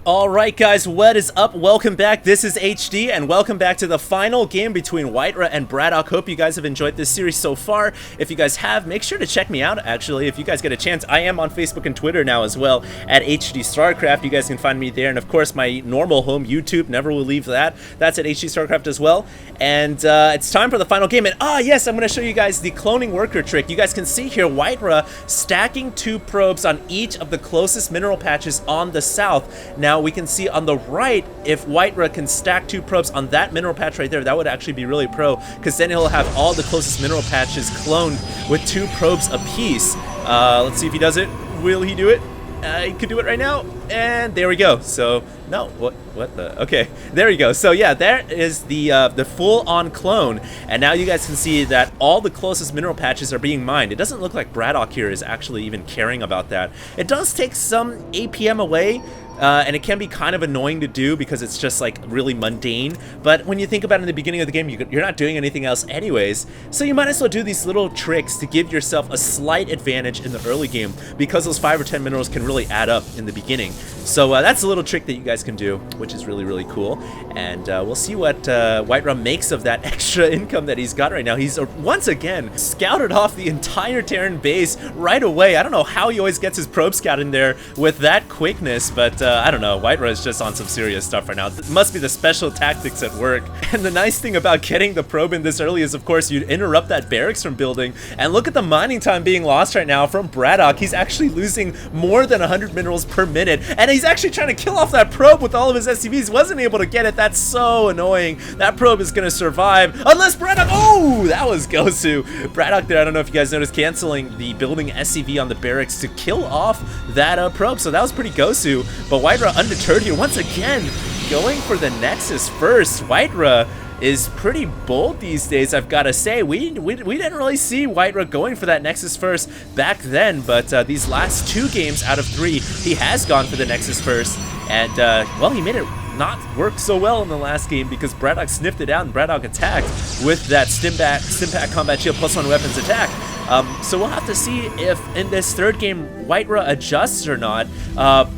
Alright guys, what is up? Welcome back. This is HD and welcome back to the final game between Whitera and Braddock. Hope you guys have enjoyed this series so far. If you guys have, make sure to check me out actually. If you guys get a chance, I am on Facebook and Twitter now as well at HD StarCraft. You guys can find me there, and of course my normal home YouTube, never will leave that. That's at HD StarCraft as well. And it's time for the final game. And yes, I'm going to show you guys the cloning worker trick. You guys can see here Whitera stacking 2 probes on each of the closest mineral patches on the south. Now we can see on the right, if Whitera can stack 2 probes on that mineral patch right there, that would actually be really pro, because then he'll have all the closest mineral patches cloned with 2 probes apiece. Let's see if he does it. Will he do it? He could do it right now, and there we go. So no, what the? Okay, there we go. So yeah, there is the full-on clone, and now you guys can see that all the closest mineral patches are being mined. It doesn't look like Braddock here is actually even caring about that. It does take some APM away. And it can be kind of annoying to do because it's just like really mundane, but when you think about it in the beginning of the game, you're not doing anything else anyways, so you might as well do these little tricks to give yourself a slight advantage in the early game, because those 5 or 10 minerals can really add up in the beginning. So that's a little trick that you guys can do, which is really cool, and we'll see what Whitera makes of that extra income that he's got right now. He's once again scouted off the entire Terran base right away. I don't know how he always gets his probe scout in there with that quickness, but I don't know, Whitera is just on some serious stuff right now. It must be the special tactics at work. And the nice thing about getting the probe in this early is, of course, you'd interrupt that barracks from building. And look at the mining time being lost right now from Braddock. He's actually losing more than 100 minerals per minute. And he's actually trying to kill off that probe with all of his SCVs. Wasn't able to get it. That's so annoying. That probe is going to survive unless Braddock... Oh, that was Gosu. Braddock there, I don't know if you guys noticed, canceling the building SCV on the barracks to kill off that probe. So that was pretty Gosu. But Whitera undeterred here once again, going for the Nexus first. Whitera is pretty bold these days, I've got to say. We didn't really see Whitera going for that Nexus first back then, but these last 2 games out of 3, he has gone for the Nexus first, and well, he made it not work so well in the last game because Braddock sniffed it out and Braddock attacked with that Stimpak Combat Shield +1 weapons attack. So we'll have to see if in this 3rd game Whitera adjusts or not.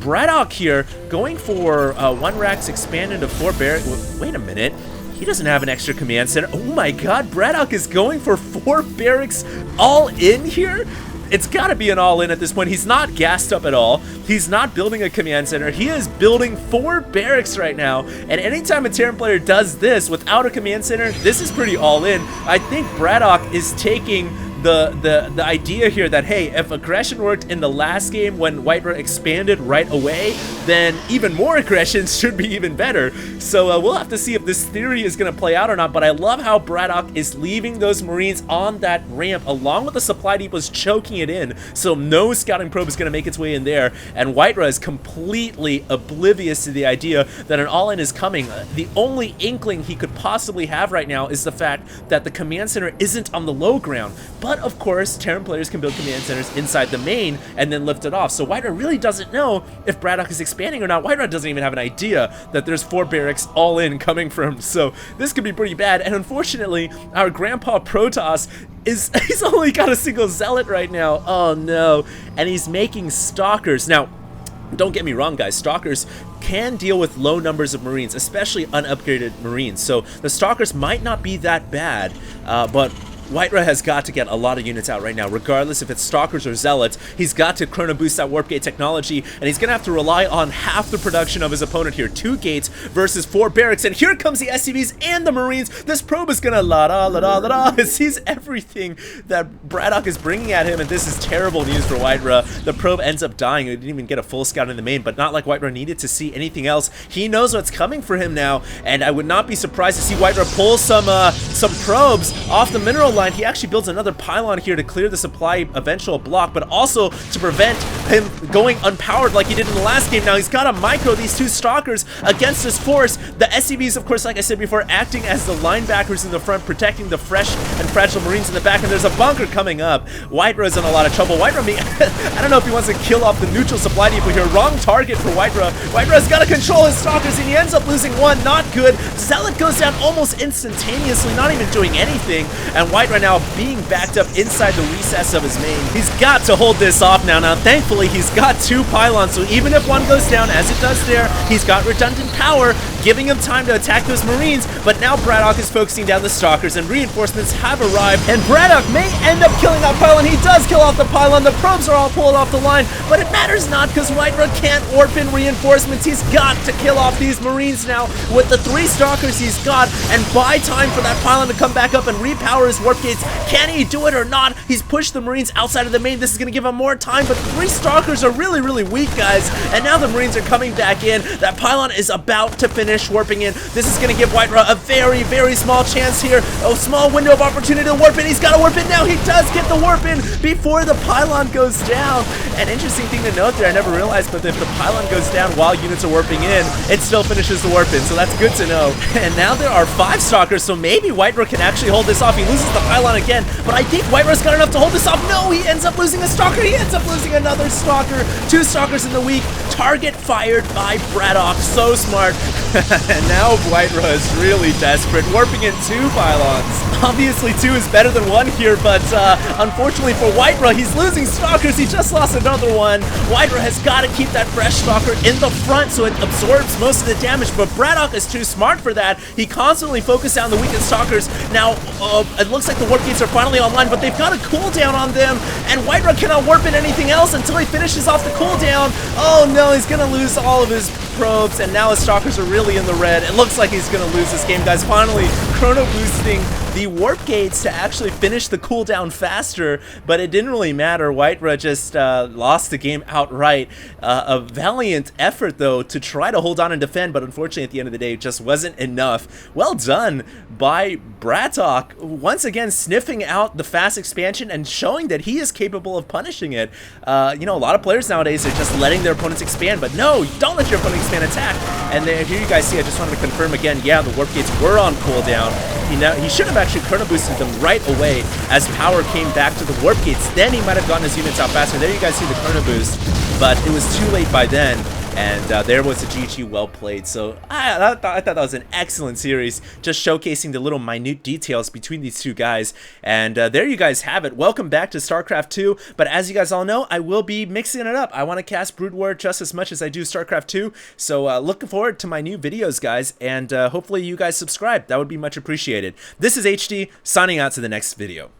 Braddock here going for 1 racks expanded to 4 barracks. Wait a minute. He doesn't have an extra command center. Oh my god, Braddock is going for 4 barracks all in here? It's got to be an all-in at this point. He's not gassed up at all. He's not building a command center. He is building 4 barracks right now. And anytime a Terran player does this without a command center, this is pretty all-in. I think Braddock is taking the idea here that, hey, if aggression worked in the last game when Whitera expanded right away, then even more aggression should be even better. So we'll have to see if this theory is going to play out or not, but I love how Braddock is leaving those Marines on that ramp along with the supply depots, choking it in, so no scouting probe is going to make its way in there, and Whitera is completely oblivious to the idea that an all-in is coming. The only inkling he could possibly have right now is the fact that the command center isn't on the low ground, but of course, Terran players can build command centers inside the main and then lift it off. So Whitera really doesn't know if Braddock is expanding or not. Whitera doesn't even have an idea that there's 4 barracks all in coming from. So this could be pretty bad. And unfortunately, our Grandpa Protoss he's only got a single Zealot right now. Oh no. And he's making Stalkers. Now, don't get me wrong, guys. Stalkers can deal with low numbers of Marines, especially unupgraded Marines. So the Stalkers might not be that bad, but Whitera has got to get a lot of units out right now, regardless if it's Stalkers or Zealots. He's got to chrono boost that Warp Gate technology, and he's going to have to rely on half the production of his opponent here. 2 gates versus 4 barracks, and here comes the SCVs and the Marines. This probe is going to la-da. It sees everything that Braddock is bringing at him, and this is terrible news for Whitera. The probe ends up dying. He didn't even get a full scout in the main, but not like Whitera needed to see anything else. He knows what's coming for him now, and I would not be surprised to see Whitera pull some probes off the mineral line. He actually builds another pylon here to clear the supply eventual block, but also to prevent him going unpowered like he did in the last game. Now he's got to micro these 2 Stalkers against this force. The SCVs, of course, like I said before, acting as the linebackers in the front, protecting the fresh and fragile Marines in the back, and there's a bunker coming up. Whitera's in a lot of trouble. Whitera, I don't know if he wants to kill off the neutral supply depot here. Wrong target for Whitera. Whitera's got to control his Stalkers, and he ends up losing 1. Not good. Zealot goes down almost instantaneously, not even doing anything, and Whitera White right now being backed up inside the recess of his main. He's got to hold this off now. Now, thankfully, he's got 2 pylons, so even if one goes down, as it does there, he's got redundant power, giving him time to attack those Marines. But now Braddock is focusing down the Stalkers, and reinforcements have arrived, and Braddock may end up killing that pylon. He does kill off the pylon. The probes are all pulled off the line, but it matters not because Whiterun can't warp in reinforcements. He's got to kill off these Marines now with the 3 Stalkers he's got and buy time for that pylon to come back up and repower his warp gates. Can he do it or not? He's pushed the Marines outside of the main. This is going to give him more time, but 3 Stalkers are really, really weak, guys. And now the Marines are coming back in. That pylon is about to finish warping in. This is going to give Whiterun a very, very small chance here. A small window of opportunity to warp in. He's got to warp in now. He does get the warp in before the pylon goes down. An interesting thing to note there, I never realized, but if the pylon goes down while units are warping in, it still finishes the warp in, so that's good to know. And now there are 5 Stalkers, so maybe Whiterun can actually hold this off. He loses the pylon again, but I think Whiterun's got enough to hold this off. No, he ends up losing a Stalker. He ends up losing another Stalker. 2 Stalkers in the week. Target fired by Braddock. So smart. And now Whiterun is really desperate, warping in 2 pylons. Obviously 2 is better than 1 here, but unfortunately for Whiterun, he's losing Stalkers. He just lost another one. Whiterun has got to keep that fresh Stalker in the front so it absorbs most of the damage, but Braddock is too smart for that. He constantly focuses on the weakest Stalkers. Now, it looks like the warp gates are finally online, but they've got a cooldown on them, and Whiterun cannot warp in anything else until he finishes off the cooldown. Oh no, he's gonna lose all of his probes, and now his Stalkers are really in the red. It looks like he's gonna lose this game, guys. Finally, chrono boosting the warp gates to actually finish the cooldown faster, but it didn't really matter. Whiterun just lost the game outright. A valiant effort, though, to try to hold on and defend, but unfortunately, at the end of the day, it just wasn't enough. Well done by Braddock, once again sniffing out the fast expansion and showing that he is capable of punishing it. You know, a lot of players nowadays are just letting their opponents expand, but no, don't let your opponent expand, attack. And there, here you guys see, I just wanted to confirm again, yeah, the warp gates were on cooldown. He should have actually chrono boosted them right away as power came back to the warp gates. Then he might have gotten his units out faster. There you guys see the chrono boost, but it was too late by then. And there was a GG, well played. So I thought that was an excellent series, just showcasing the little minute details between these 2 guys. And there you guys have it. Welcome back to StarCraft 2. But as you guys all know, I will be mixing it up. I want to cast Brood War just as much as I do StarCraft 2. So looking forward to my new videos, guys. And hopefully you guys subscribe. That would be much appreciated. This is HD, signing out to the next video.